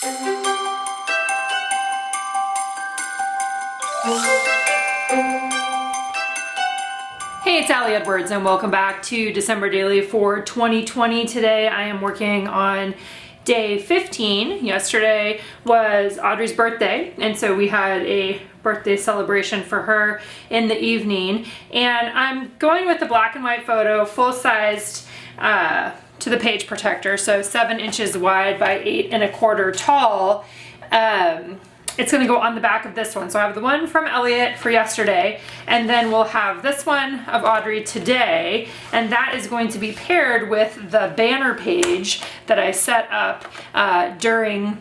Hey, it's Allie Edwards and welcome back to December Daily for 2020. Today I am working on day 15. Yesterday was Audrey's birthday, and so we had a birthday celebration for her in the evening. And I'm going with the black and white photo, full-sized to the page protector, so 7 inches wide by 8 1/4 tall. It's going to go on the back of this one. So I have the one from Elliot for yesterday, and then we'll have this one of Audrey today, and that is going to be paired with the banner page that I set up during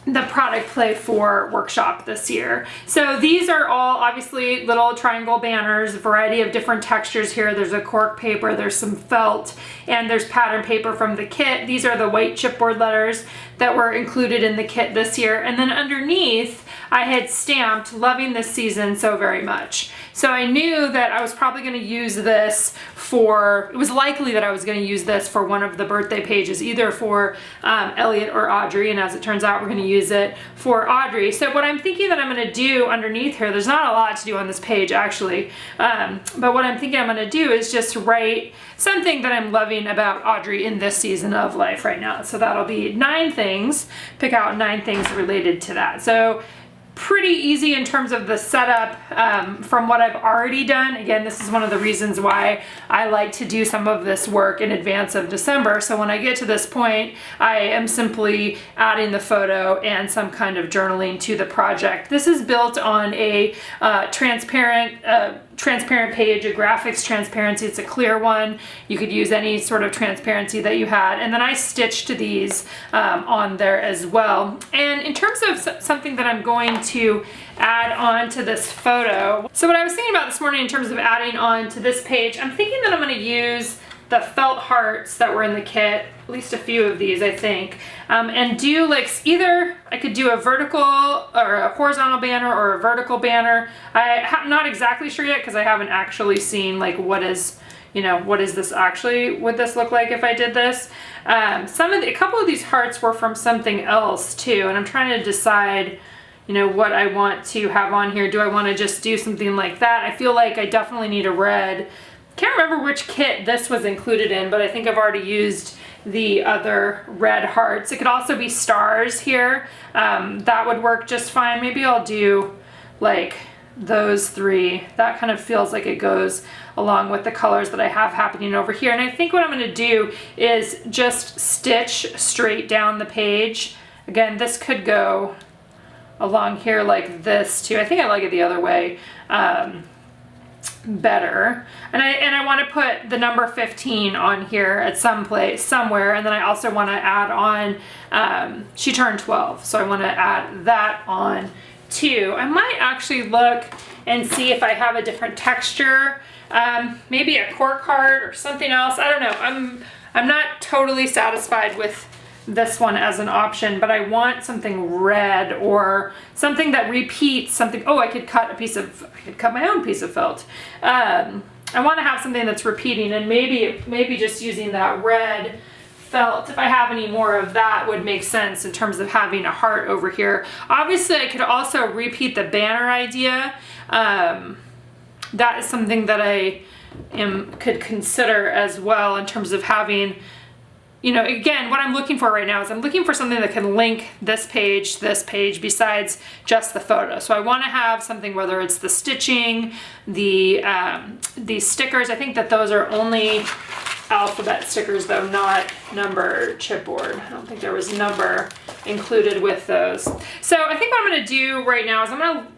the product play for workshop this year. So these are all obviously little triangle banners, a variety of different textures here. There's a cork paper, there's some felt, and there's pattern paper from the kit. These are the white chipboard letters that were included in the kit this year. And then underneath, I had stamped "Loving this season so very much." So I knew that I was probably going to use this for, it was likely that I was going to use this for one of the birthday pages, either for Elliot or Audrey, and as it turns out, we're going to use it for Audrey. So what I'm thinking that I'm going to do underneath here, there's not a lot to do on this page actually, but what I'm thinking I'm going to do is just write something that I'm loving about Audrey in this season of life right now. So that'll be 9 things, pick out 9 things related to that. So pretty easy in terms of the setup from what I've already done. Again, this is one of the reasons why I like to do some of this work in advance of December. So when I get to this point, I am simply adding the photo and some kind of journaling to the project. This is built on a transparent page, a graphics transparency. It's a clear one. You could use any sort of transparency that you had. And then I stitched these on there as well. And in terms of something that I'm going to add on to this photo, so what I was thinking about this morning in terms of adding on to this page, I'm thinking that I'm going to use the felt hearts that were in the kit, at least a few of these I think, and do like either I could do a vertical or a horizontal banner or a vertical banner. I'm not exactly sure yet because I haven't actually seen like what is this actually, would this look like if I did this. A couple of these hearts were from something else too, and I'm trying to decide what I want to have on here. Do I want to just do something like that? I feel like I definitely need a red. Can't remember which kit this was included in, but I think I've already used the other red hearts. It could also be stars here. That would work just fine. Maybe I'll do like those 3. That kind of feels like it goes along with the colors that I have happening over here. And I think what I'm going to do is just stitch straight down the page. Again, this could go along here like this too. I think I like it the other way better. And I want to put the number 15 on here at some place, somewhere. And then I also want to add on, she turned 12. So I want to add that on too. I might actually look and see if I have a different texture, maybe a cork heart or something else. I don't know. I'm not totally satisfied with this one as an option, but I want something red or something that repeats something. Oh, I could cut my own piece of felt. I want to have something that's repeating, and maybe just using that red felt, if I have any more of that, would make sense in terms of having a heart over here. Obviously, I could also repeat the banner idea. That is something that I could consider as well in terms of having, again, what I'm looking for right now is I'm looking for something that can link this page, besides just the photo. So I want to have something, whether it's the stitching, the stickers. I think that those are only alphabet stickers though, not number chipboard. I don't think there was number included with those. So I think what I'm going to do right now is I'm going to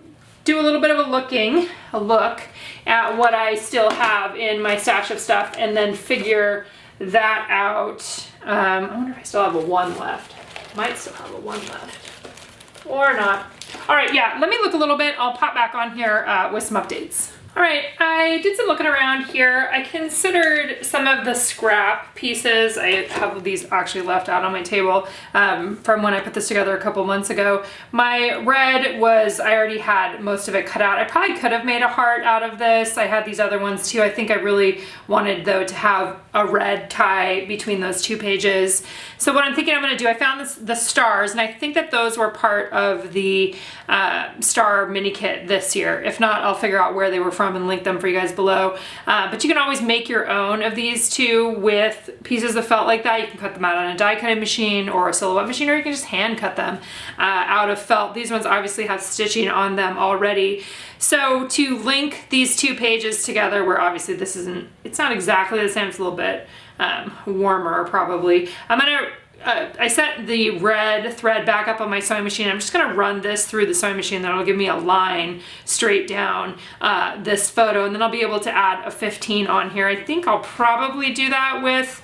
do a little bit of a look at what I still have in my stash of stuff, and then figure that out. I wonder if I still have a 1 left. Might still have a 1 left. Or not. All right, yeah, let me look a little bit. I'll pop back on here with some updates. All right, I did some looking around here. I considered some of the scrap pieces. I have these actually left out on my table from when I put this together a couple months ago. My red was, I already had most of it cut out. I probably could have made a heart out of this. I had these other ones too. I think I really wanted though to have a red tie between those two pages. So what I'm thinking I'm gonna do, I found the stars, and I think that those were part of the star mini kit this year. If not, I'll figure out where they were from and link them for you guys below. But you can always make your own of these two with pieces of felt like that. You can cut them out on a die cutting machine or a silhouette machine, or you can just hand cut them out of felt. These ones obviously have stitching on them already. So to link these two pages together, where obviously this isn't, it's not exactly the same, it's a little bit warmer probably. I set the red thread back up on my sewing machine. I'm just gonna run this through the sewing machine, that'll give me a line straight down this photo, and then I'll be able to add a 15 on here. I think I'll probably do that with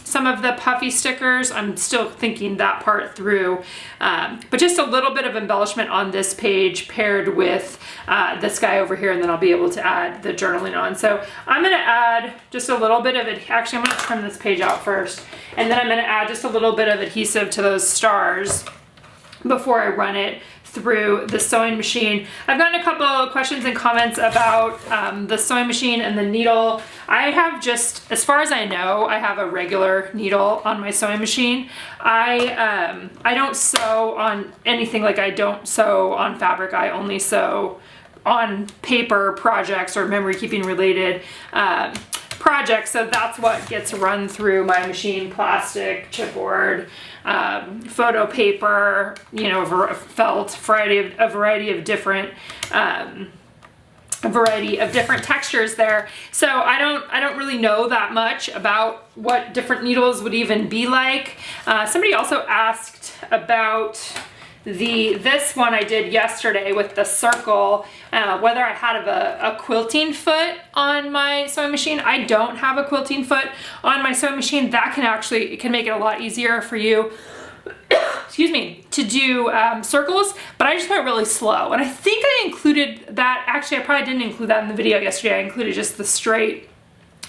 some of the puffy stickers. I'm still thinking that part through, but just a little bit of embellishment on this page paired with this guy over here, and then I'll be able to add the journaling on. So I'm gonna add just a little bit of it. Actually, I'm gonna trim this page out first, and then I'm gonna add just a little bit of adhesive to those stars before I run it through the sewing machine. I've gotten a couple of questions and comments about the sewing machine and the needle. I have just, as far as I know, I have a regular needle on my sewing machine. I don't sew on anything, like I don't sew on fabric. I only sew on paper projects or memory keeping related projects, so that's what gets run through my machine: plastic, chipboard, photo paper, you know, felt, a variety of different textures there. So I don't really know that much about what different needles would even be like. Somebody also asked about this one I did yesterday with the circle, whether I had a quilting foot on my sewing machine. I don't have a quilting foot on my sewing machine. That can actually, it can make it a lot easier for you excuse me, to do circles, but I just went really slow. And I think I included that, actually I probably didn't include that in the video yesterday. I included just the straight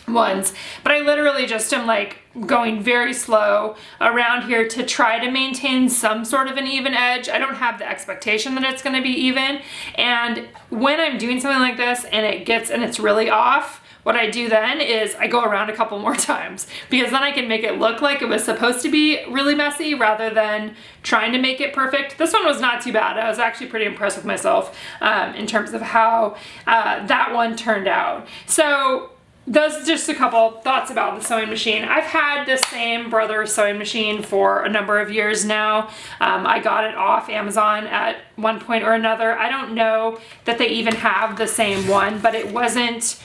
ones, but I literally just am like going very slow around here to try to maintain some sort of an even edge. I don't have the expectation that it's going to be even, and when I'm doing something like this and it's really off, what I do then is I go around a couple more times, because then I can make it look like it was supposed to be really messy rather than trying to make it perfect. This one was not too bad. I was actually pretty impressed with myself in terms of how that one turned out. So those are just a couple thoughts about the sewing machine. I've had this same Brothers sewing machine for a number of years now. I got it off Amazon at one point or another. I don't know that they even have the same one, but it wasn't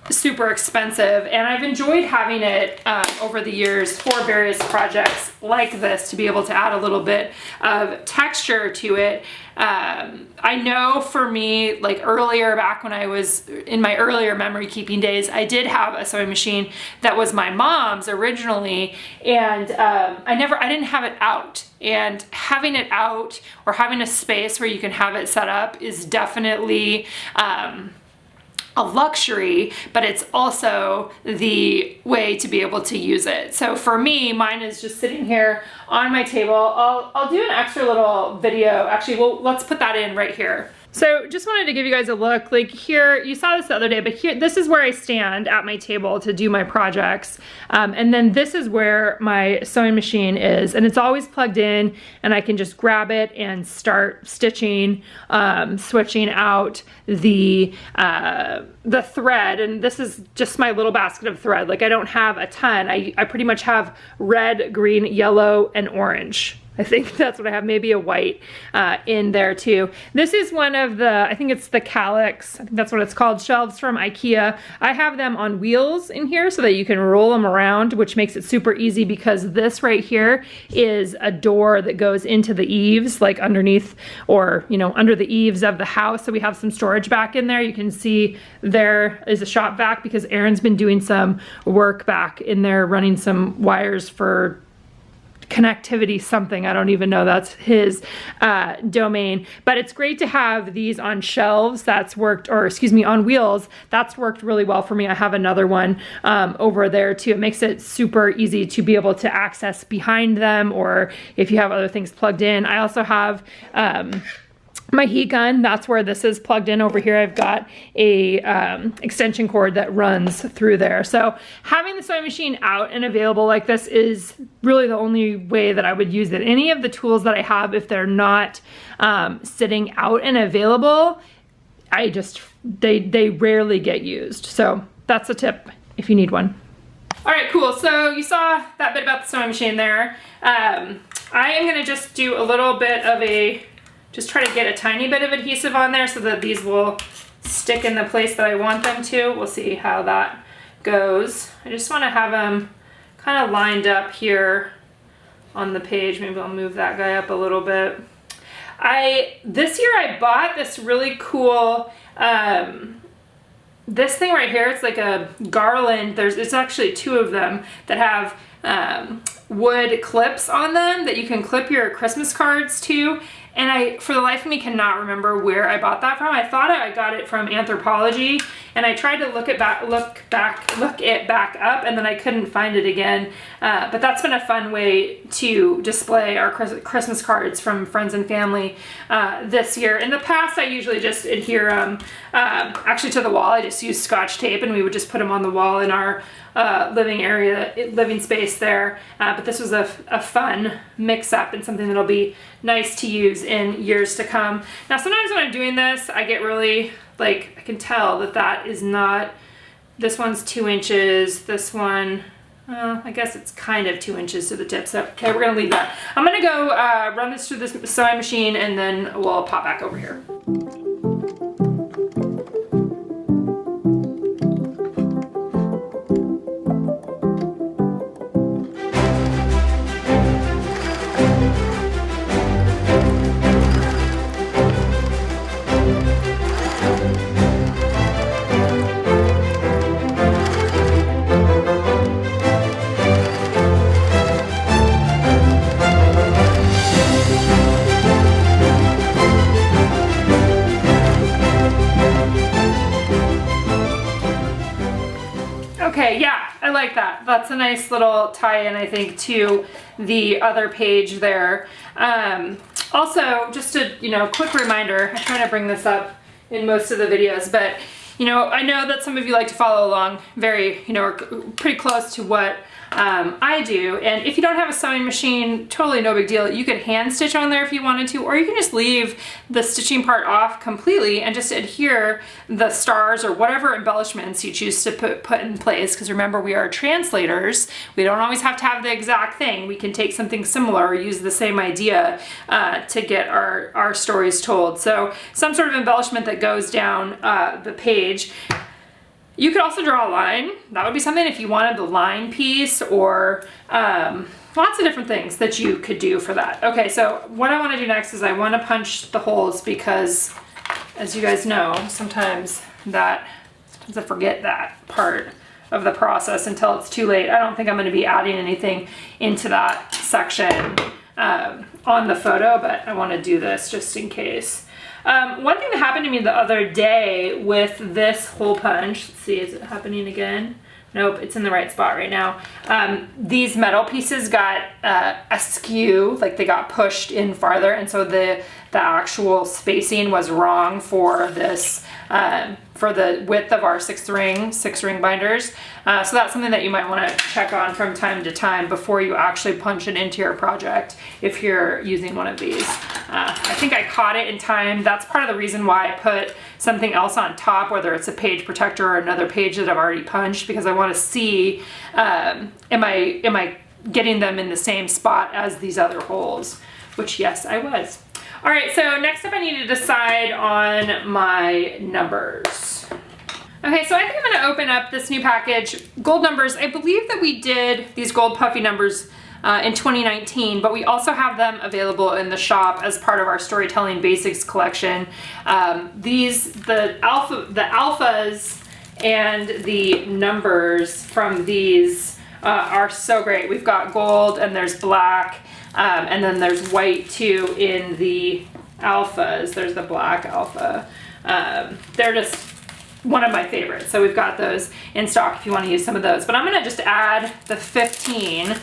super expensive, and I've enjoyed having it over the years for various projects like this, to be able to add a little bit of texture to it. I know for me, like earlier, back when I was in my earlier memory keeping days, I did have a sewing machine that was my mom's originally, and I didn't have it out. And having it out, or having a space where you can have it set up, is definitely a luxury, but it's also the way to be able to use it. So for me, mine is just sitting here on my table. I'll do an extra little video. Actually, well, let's put that in right here. So just wanted to give you guys a look. Like here, you saw this the other day, but here, this is where I stand at my table to do my projects. And then this is where my sewing machine is, and it's always plugged in, and I can just grab it and start stitching, switching out the thread. And this is just my little basket of thread. Like I don't have a ton. I pretty much have red, green, yellow, and orange. I think that's what I have, maybe a white in there too. This is one of the, I think it's the Calyx, I think that's what it's called, shelves from IKEA. I have them on wheels in here so that you can roll them around, which makes it super easy, because this right here is a door that goes into the eaves, like underneath, or you know, under the eaves of the house. So we have some storage back in there. You can see there is a shop vac, because Aaron's been doing some work back in there, running some wires for connectivity something. I don't even know, that's his domain. But it's great to have these on shelves. That's worked, or excuse me, on wheels. That's worked really well for me. I have another one over there too. It makes it super easy to be able to access behind them, or if you have other things plugged in. I also have my heat gun. That's where this is plugged in. Over here I've got a extension cord that runs through there. So having the sewing machine out and available like this is really the only way that I would use it. Any of the tools that I have, if they're not sitting out and available, they rarely get used. So that's a tip if you need one. All right, cool. So you saw that bit about the sewing machine there. I am gonna just do a little bit of just try to get a tiny bit of adhesive on there so that these will stick in the place that I want them to. We'll see how that goes. I just want to have them kind of lined up here on the page. Maybe I'll move that guy up a little bit. This year I bought this really cool, this thing right here. It's like a garland. It's actually two of them that have wood clips on them that you can clip your Christmas cards to. And I, for the life of me, cannot remember where I bought that from. I thought I got it from Anthropologie, and I tried to look it back up, and then I couldn't find it again. But that's been a fun way to display our Christmas cards from friends and family this year. In the past, I usually just adhere them actually to the wall. I just use Scotch tape, and we would just put them on the wall in our living space there. But this was a fun mix-up and something that'll be nice to use in years to come. Now, sometimes when I'm doing this, I get really, like, I can tell that is not, this one's 2 inches, this one, I guess it's kind of 2 inches to the tip. So, okay, we're gonna leave that. I'm gonna go run this through this sewing machine, and then we'll pop back over here. Okay, yeah, I like that. That's a nice little tie-in, I think, to the other page there. Also, just a quick reminder, I try to bring this up in most of the videos, but I know that some of you like to follow along very, or pretty close to what I do. And if you don't have a sewing machine, totally no big deal. You could hand stitch on there if you wanted to, or you can just leave the stitching part off completely and just adhere the stars or whatever embellishments you choose to put in place. Because remember, we are translators. We don't always have to have the exact thing. We can take something similar or use the same idea to get our stories told. So some sort of embellishment that goes down the page. You could also draw a line. That would be something if you wanted the line piece, or lots of different things that you could do for that. Okay, so what I want to do next is I want to punch the holes, because as you guys know, sometimes I forget that part of the process until it's too late. I don't think I'm going to be adding anything into that section on the photo, but I want to do this just in case. One thing that happened to me the other day with this hole punch, let's see, is it happening again? Nope, it's in the right spot right now. These metal pieces got askew, like they got pushed in farther, and so the actual spacing was wrong for this, for the width of our six ring binders. So that's something that you might want to check on from time to time before you actually punch it into your project if you're using one of these. I think I caught it in time. That's part of the reason why I put something else on top, whether it's a page protector or another page that I've already punched, because I want to see, am I getting them in the same spot as these other holes, which yes, I was. All right, so next up I need to decide on my numbers. Okay, so I think I'm gonna open up this new package, gold numbers. I believe that we did these gold puffy numbers in 2019, but we also have them available in the shop as part of our Storytelling Basics collection. The alphas and the numbers from these are so great. We've got gold and there's black, and then there's white too in the alphas. There's the black alpha. They're just one of my favorites. So we've got those in stock if you want to use some of those. But I'm gonna just add the 15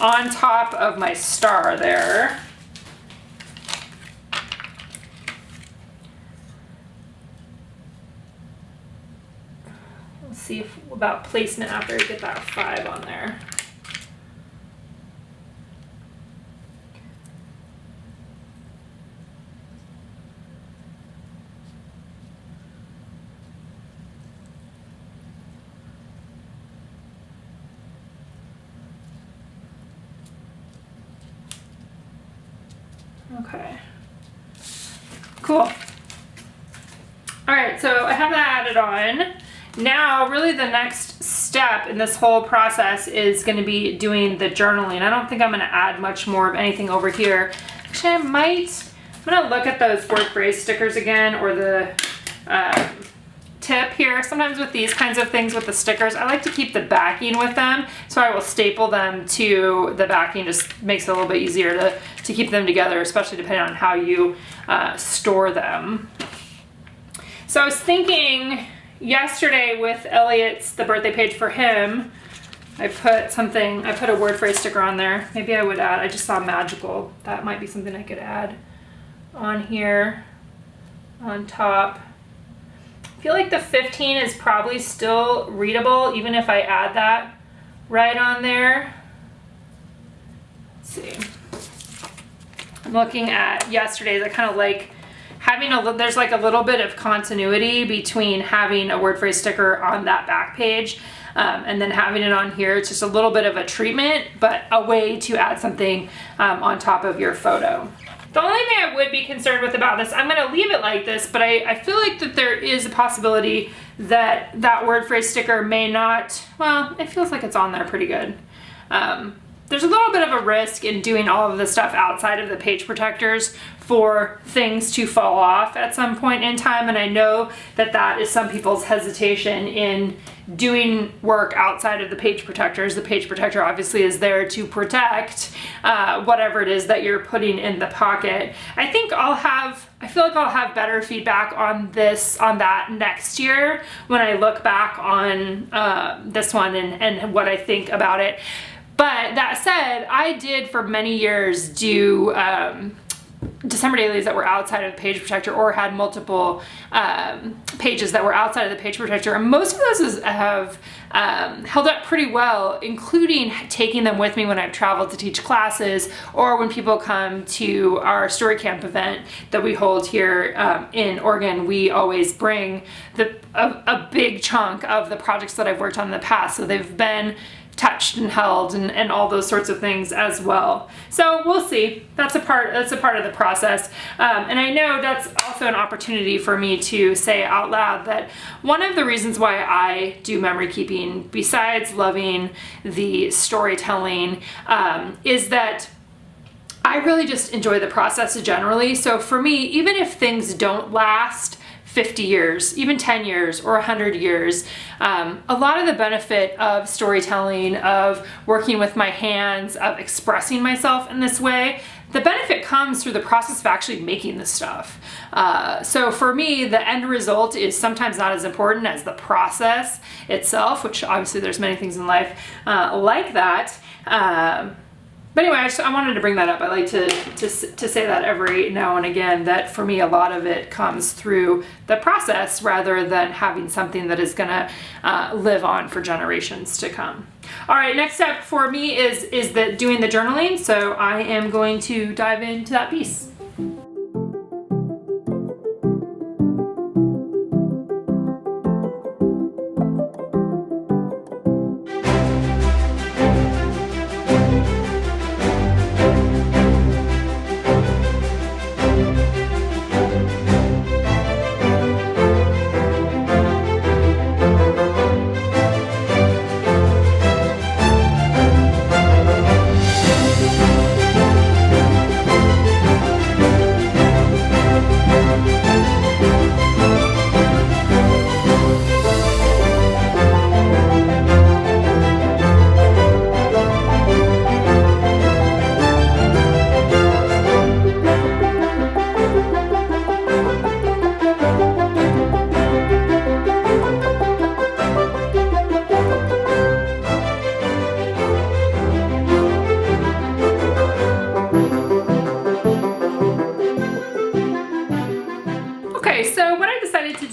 on top of my star there. Let's see about placement after I get that 5 on there. Okay, cool. All right, so I have that added on. Now, really the next step in this whole process is gonna be doing the journaling. I don't think I'm gonna add much more of anything over here. Actually, I'm gonna look at those word phrase stickers again, or the tip here. Sometimes with these kinds of things with the stickers, I like to keep the backing with them, so I will staple them to the backing. Just makes it a little bit easier to keep them together, especially depending on how you store them. So I was thinking yesterday with Elliot's, the birthday page for him, I put a word phrase sticker on there. Maybe I would add, I just saw magical. That might be something I could add on here, on top. I feel like the 15 is probably still readable, even if I add that right on there. Let's see. I'm looking at yesterday's. I kind of like having there's like a little bit of continuity between having a word phrase sticker on that back page and then having it on here. It's just a little bit of a treatment, but a way to add something on top of your photo. The only thing I would be concerned with about this, I'm gonna leave it like this, but I feel like that there is a possibility that that word phrase sticker may not, well, it feels like it's on there pretty good. There's a little bit of a risk in doing all of the stuff outside of the page protectors for things to fall off at some point in time, and I know that that is some people's hesitation in doing work outside of the page protectors. The page protector obviously is there to protect whatever it is that you're putting in the pocket. I feel like I'll have better feedback on that next year when I look back on this one and what I think about it. But that said, I did for many years do December dailies that were outside of the page protector, or had multiple pages that were outside of the page protector, and most of those have held up pretty well, including taking them with me when I've traveled to teach classes, or when people come to our story camp event that we hold here in Oregon. We always bring a big chunk of the projects that I've worked on in the past, so they've been touched and held and all those sorts of things as well. So we'll see. That's a part of the process. And I know that's also an opportunity for me to say out loud that one of the reasons why I do memory keeping, besides loving the storytelling, is that I really just enjoy the process generally. So for me, even if things don't last 50 years, even 10 years or 100 years. A lot of the benefit of storytelling, of working with my hands, of expressing myself in this way, the benefit comes through the process of actually making the stuff. So for me, the end result is sometimes not as important as the process itself, which obviously there's many things in life like that. But anyway, I wanted to bring that up. I like to say that every now and again, that for me, a lot of it comes through the process rather than having something that is gonna live on for generations to come. All right, next step for me is doing the journaling. So I am going to dive into that piece.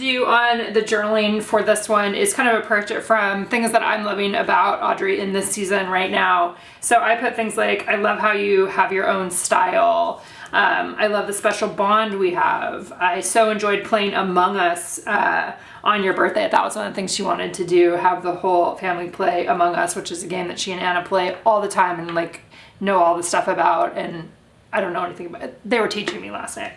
do on the journaling for this one is kind of approach it from things that I'm loving about Audrey in this season right now. So I put things like, I love how you have your own style. I love the special bond we have. I so enjoyed playing Among Us on your birthday. That was one of the things she wanted to do, have the whole family play Among Us, which is a game that she and Anna play all the time and like know all the stuff about, and I don't know anything about it. They were teaching me last night.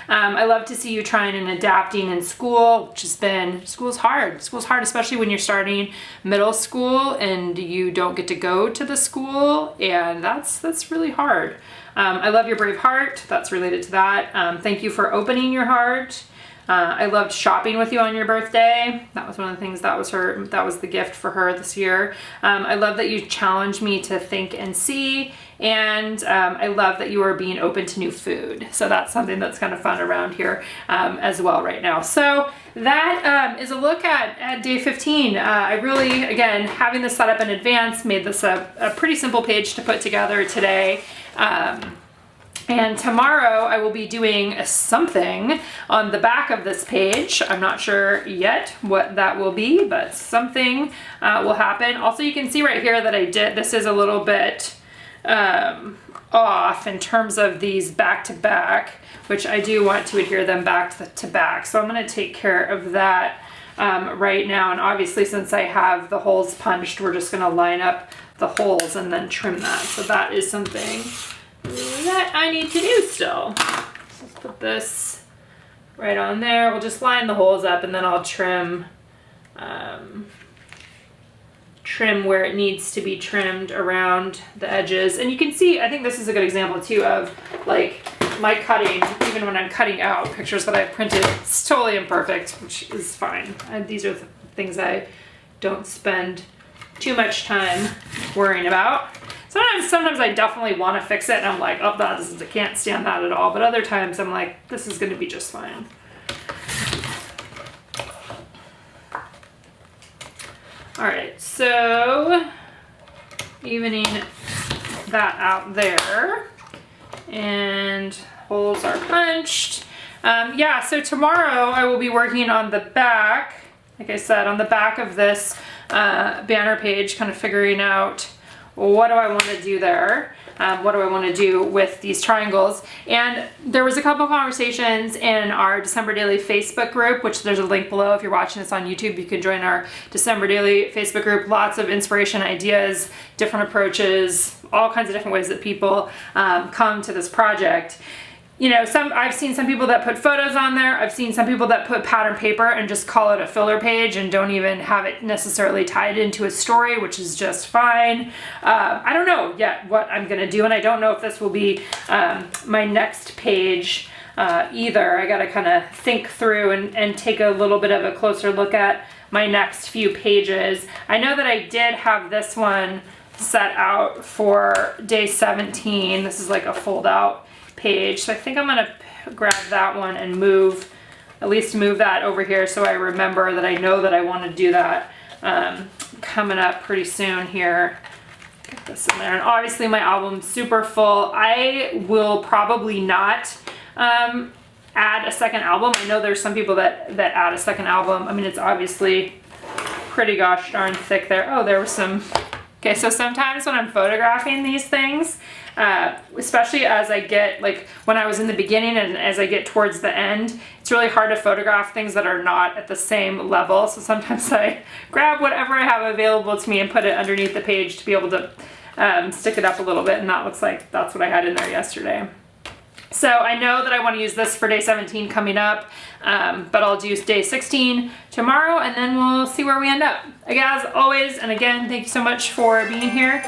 I love to see you trying and adapting in school, which has been, school's hard. School's hard, especially when you're starting middle school and you don't get to go to the school, and that's really hard. I love your brave heart. That's related to that. Thank you for opening your heart. I loved shopping with you on your birthday. That was one of the things that was the gift for her this year. I love that you challenged me to think and see. And I love that you are being open to new food. So that's something that's kind of fun around here as well right now. So that is a look at day 15. I really, again, having this set up in advance, made this a pretty simple page to put together today. And tomorrow I will be doing something on the back of this page. I'm not sure yet what that will be, but something will happen. Also, you can see right here that this is a little bit off in terms of these back to back, which I do want to adhere them back to back. So I'm going to take care of that right now. And obviously, since I have the holes punched, we're just going to line up the holes and then trim that. So that is something that I need to do still. So let's put this right on there. We'll just line the holes up and then I'll trim where it needs to be trimmed around the edges. And you can see, I think this is a good example too of like my cutting, even when I'm cutting out pictures that I've printed, it's totally imperfect, which is fine. These are the things I don't spend too much time worrying about. Sometimes I definitely want to fix it and I'm like, oh, I can't stand that at all. But other times I'm like, this is going to be just fine. All right, so evening that out there, and holes are punched. Yeah, so tomorrow I will be working on the back, like I said, on the back of this banner page, kind of figuring out what do I want to do there. What do I want to do with these triangles? And there was a couple conversations in our December Daily Facebook group, which there's a link below. If you're watching this on YouTube, you can join our December Daily Facebook group. Lots of inspiration, ideas, different approaches, all kinds of different ways that people come to this project. You know, I've seen some people that put photos on there. I've seen some people that put pattern paper and just call it a filler page and don't even have it necessarily tied into a story, which is just fine. I don't know yet what I'm gonna do, and I don't know if this will be my next page either. I gotta kind of think through and take a little bit of a closer look at my next few pages. I know that I did have this one set out for day 17. This is like a fold out page, so I think I'm gonna grab that one and at least move that over here so I remember that I know that I want to do that coming up pretty soon here. Get this in there. And obviously my album's super full. I will probably not add a second album. I know there's some people that add a second album. I mean, it's obviously pretty gosh darn thick there. Oh, there was some. Okay, so sometimes when I'm photographing these things, especially as I get, like when I was in the beginning and as I get towards the end, it's really hard to photograph things that are not at the same level. So sometimes I grab whatever I have available to me and put it underneath the page to be able to stick it up a little bit, and that looks like that's what I had in there yesterday. So I know that I want to use this for day 17 coming up, but I'll do day 16 tomorrow, and then we'll see where we end up. Again, as always, and again, thank you so much for being here.